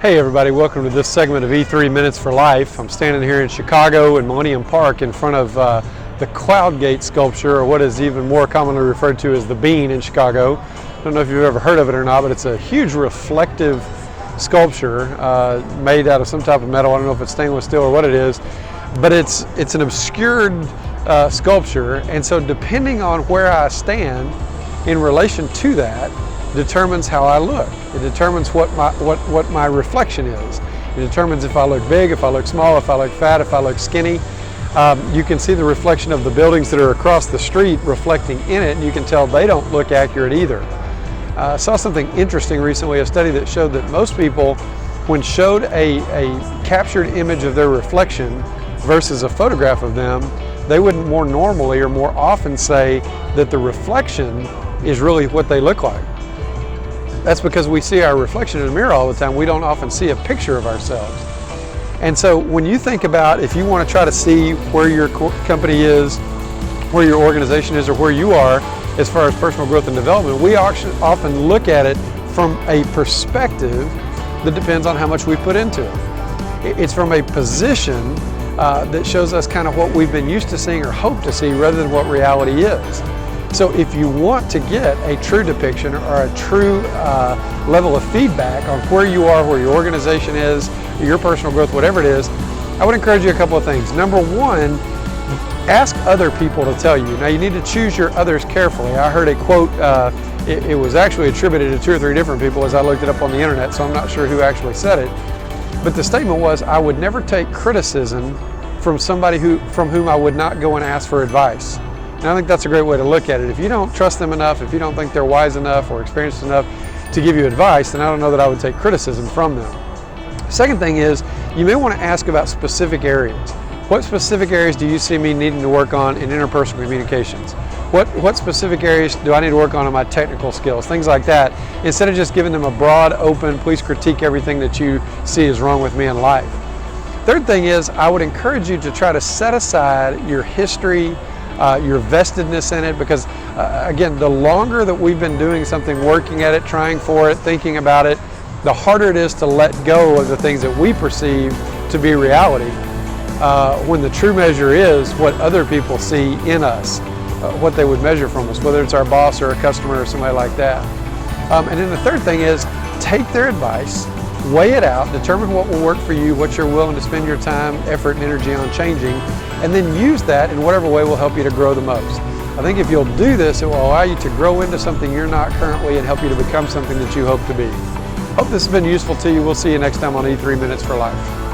Hey everybody, welcome to this segment of E3 Minutes for Life. I'm standing here in Chicago in Millennium Park in front of the Cloudgate sculpture, or what is even more commonly referred to as the Bean in Chicago. I don't know if you've ever heard of it or not, but it's a huge reflective sculpture made out of some type of metal. I don't know if it's stainless steel or what it is, but it's an obscured sculpture, and so depending on where I stand in relation to that determines how I look. It determines what my reflection is. It determines if I look big, if I look small, if I look fat, if I look skinny. You can see the reflection of the buildings that are across the street reflecting in it, and you can tell they don't look accurate either. I saw something interesting recently, a study that showed that most people, when showed a captured image of their reflection versus a photograph of them, they would more normally or more often say that the reflection is really what they look like. That's because we see our reflection in the mirror all the time. We don't often see a picture of ourselves. And so when you think about, if you want to try to see where your company is, where your organization is, or where you are as far as personal growth and development, we often look at it from a perspective that depends on how much we put into it. It's from a position that shows us kind of what we've been used to seeing or hope to see rather than what reality is. So if you want to get a true depiction or a true level of feedback on where you are, where your organization is, your personal growth, whatever it is, I would encourage you a couple of things. Number one, ask other people to tell you. Now you need to choose your others carefully. I heard a quote, it was actually attributed to 2 or 3 different people as I looked it up on the internet, so I'm not sure who actually said it. But the statement was, I would never take criticism from somebody from whom I would not go and ask for advice. And I think that's a great way to look at it. If you don't trust them enough, if you don't think they're wise enough or experienced enough to give you advice, then I don't know that I would take criticism from them. Second thing is, you may want to ask about specific areas. What specific areas do you see me needing to work on in interpersonal communications? What specific areas do I need to work on in my technical skills? Things like that, instead of just giving them a broad, open, please critique everything that you see is wrong with me in life. Third thing is, I would encourage you to try to set aside your history, your vestedness in it, because again, the longer that we've been doing something, working at it, trying for it, thinking about it, the harder it is to let go of the things that we perceive to be reality, when the true measure is what other people see in us, what they would measure from us, whether it's our boss or a customer or somebody like that. And then the third thing is, take their advice, weigh it out, determine what will work for you, what you're willing to spend your time, effort, and energy on changing, and then use that in whatever way will help you to grow the most. I think if you'll do this, it will allow you to grow into something you're not currently and help you to become something that you hope to be. Hope this has been useful to you. We'll see you next time on E3 Minutes for Life.